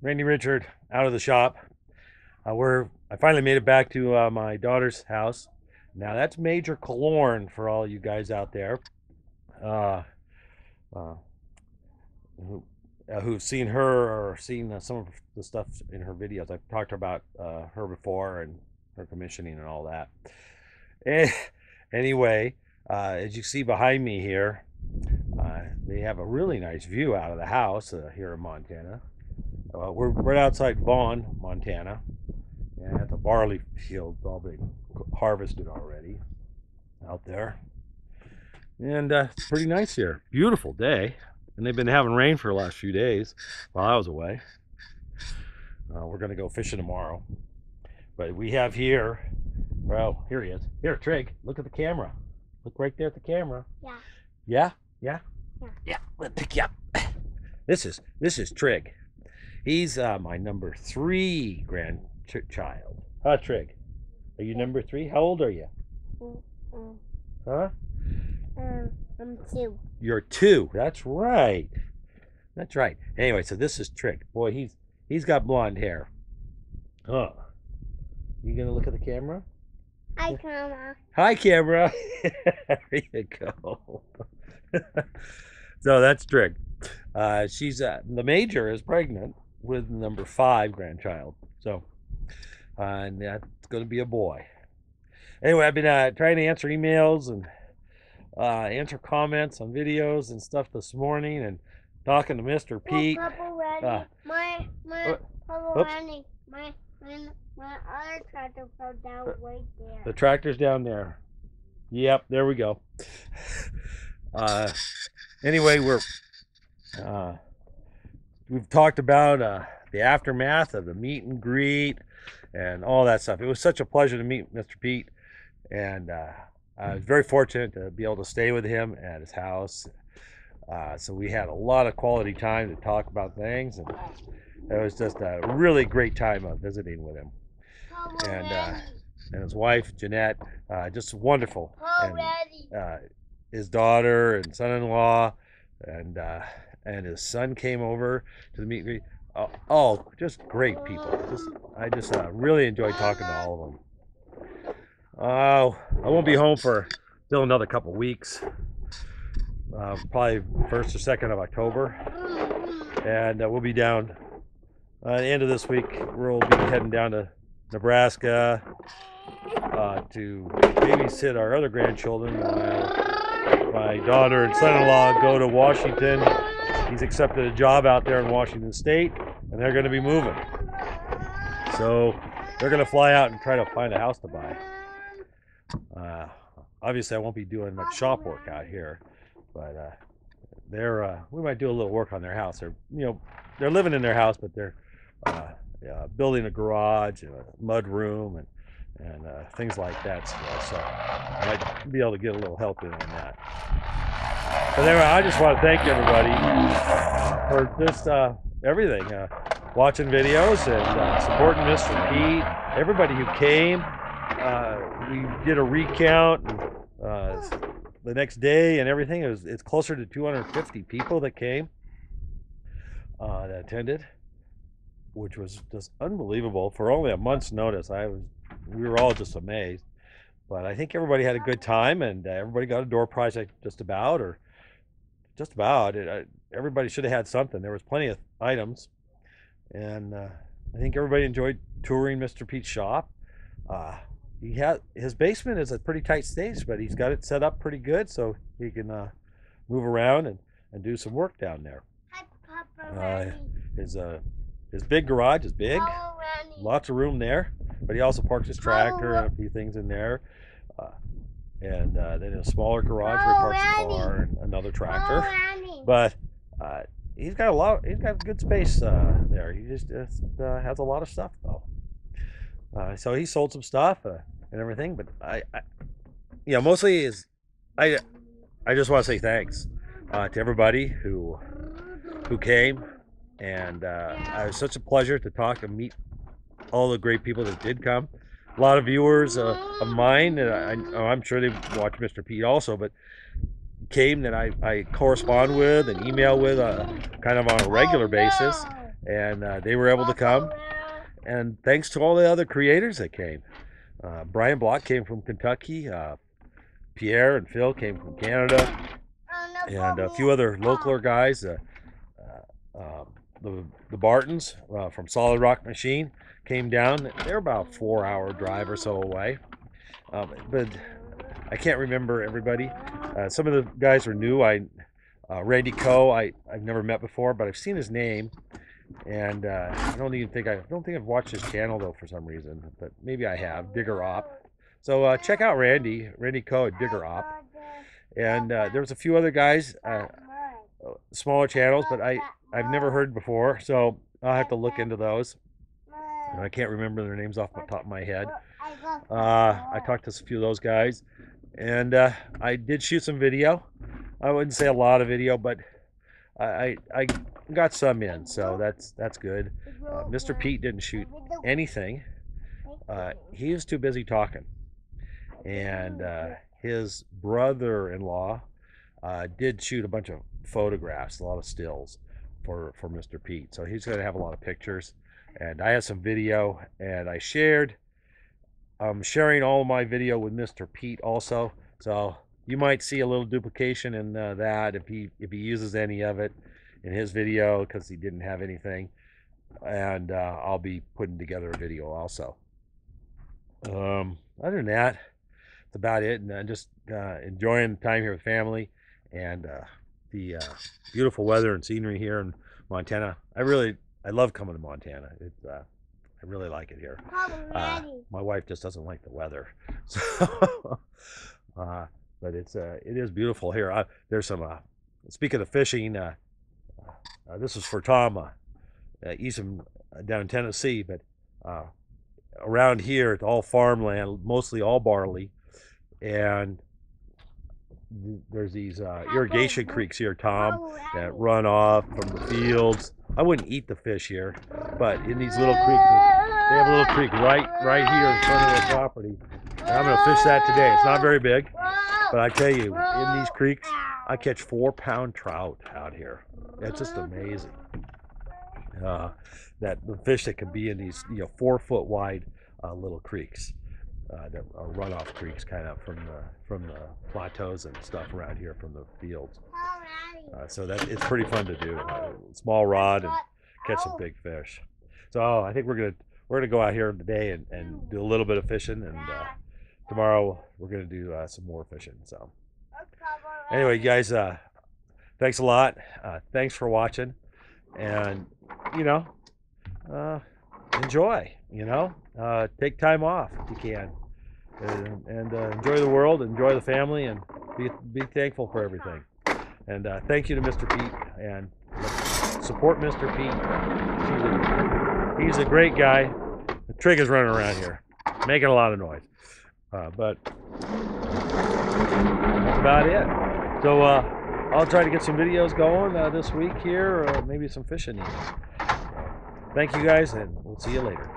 Randy Richard out of the shop. I finally made it back to my daughter's house. Now that's Major Kalorn for all you guys out there uh, uh, who, who've seen her or seen some of the stuff in her videos. I've talked about her before and her commissioning and all that. Eh, Anyway, as you see behind me here, they have a really nice view out of the house here in Montana. We're right outside Vaughan, Montana, and the barley fields all been harvested already out there. And it's pretty nice here. Beautiful day. And they've been having rain for the last few days while I was away. We're going to go fishing tomorrow. But we have here, well, here he is. Here, Trig, look at the camera. Look right there at the camera. Yeah. Yeah? Yeah? Yeah. Yeah, let me pick you up. This is Trig. He's my number 3 grandchild. Huh, Trig? Are you number 3? How old are you? Huh? I'm 2. You're 2. That's right. That's right. Anyway, so this is Trig. Boy, he's got blonde hair. Huh. You gonna look at the camera? Hi, camera. Hi, camera. There you go. So that's Trig. She's the major is pregnant with number 5 grandchild. So, and that's going to be a boy. Anyway, I've been trying to answer emails and answer comments on videos and stuff this morning, and talking to Mr. Pete. Papa Randy, my other tractor fell down right there. The tractor's down there. Yep, there we go. Anyway, we've talked about the aftermath of the meet and greet and all that stuff. It was such a pleasure to meet Mr. Pete, and I was very fortunate to be able to stay with him at his house. So we had a lot of quality time to talk about things, and it was just a really great time visiting with him. And his wife, Jeanette, just wonderful. And his daughter and son-in-law and his son came over to the meet and greet. Oh, just great people. I just really enjoyed talking to all of them. I won't be home for still another couple weeks. Probably 1st or 2nd of October. And we'll be down at the end of this week. We'll be heading down to Nebraska to babysit our other grandchildren while my daughter and son-in-law go to Washington. He's accepted a job out there in Washington State, and they're going to be moving. So they're going to fly out and try to find a house to buy. Obviously, I won't be doing much shop work out here, but we might do a little work on their house. They're living in their house, but they're building a garage and a mud room and things like that still. So I might be able to get a little help in on that. But anyway, I just want to thank everybody for just everything, watching videos and supporting Mr. Pete. Everybody who came, we did a recount the next day and everything. It's closer to 250 people that came, that attended, which was just unbelievable for only a month's notice. We were all just amazed, but I think everybody had a good time, and everybody got a door prize, just about. Everybody should have had something. There was plenty of items, and I think everybody enjoyed touring Mr. Pete's shop. His basement is a pretty tight space, but he's got it set up pretty good so he can move around and do some work down there. Hi, Papa Randy. His big garage is big, lots of room there, but he also parks his tractor and a few things in there. And then a smaller garage where he parks the car and another tractor. But he's got good space there. He just has a lot of stuff though. So he sold some stuff and everything, but mostly I just want to say thanks to everybody who came, and it was such a pleasure to talk and meet all the great people that did come. A lot of viewers of mine, and I'm sure they watch Mr. Pete also, but came that I correspond with and email with kind of on a regular basis, and they were able to come. And thanks to all the other creators that came. Brian Block came from Kentucky. Pierre and Phil came from Canada, and a few other local guys. The Bartons from Solid Rock Machine came down. They're about a 4-hour drive or so away. But I can't remember everybody. Some of the guys were new. Randy Coe, I've never met before, but I've seen his name, and I don't think I've watched his channel though for some reason, but maybe I have. Digger Op. So check out Randy Coe at Digger Op, and there was a few other guys, smaller channels, but I've never heard before, so I'll have to look into those. And I can't remember their names off the top of my head. I talked to a few of those guys, and I did shoot some video. I wouldn't say a lot of video, but I got some in, so that's good. Mr. Pete didn't shoot anything. He was too busy talking, and his brother-in-law did shoot a bunch of photographs, a lot of stills for Mr. Pete. So he's going to have a lot of pictures, and I have some video, and I'm sharing all of my video with Mr. Pete also, so you might see a little duplication in that if he uses any of it in his video, because he didn't have anything. And I'll be putting together a video also. Other than that, that's about it. And just enjoying the time here with family, and the beautiful weather and scenery here in Montana. I love coming to Montana. I really like it here. My wife just doesn't like the weather, so but it is beautiful here. There's some speaking of fishing, this is for Tom, Eastham, down in Tennessee, but around here it's all farmland, mostly all barley, and there's these irrigation creeks here, Tom, that run off from the fields. I wouldn't eat the fish here, but in these little creeks, they have a little creek right here in front of their property, and I'm going to fish that today. It's not very big, but I tell you, in these creeks, I catch 4-pound trout out here. It's just amazing. That the fish that can be in these 4-foot wide little creeks, that are runoff creeks, kind of from the plateaus and stuff around here from the fields. So it's pretty fun to do. Small rod and catch some big fish. So I think we're gonna go out here today and do a little bit of fishing, and tomorrow we're gonna do some more fishing. So anyway, guys, thanks a lot. Thanks for watching, and enjoy. Take time off if you can, and enjoy the world, enjoy the family, and be thankful for everything. And thank you to Mr. Pete, and support Mr. Pete. He's a great guy. The Trig is running around here, making a lot of noise, but that's about it. So I'll try to get some videos going this week here, or maybe some fishing even. Thank you guys, and we'll see you later.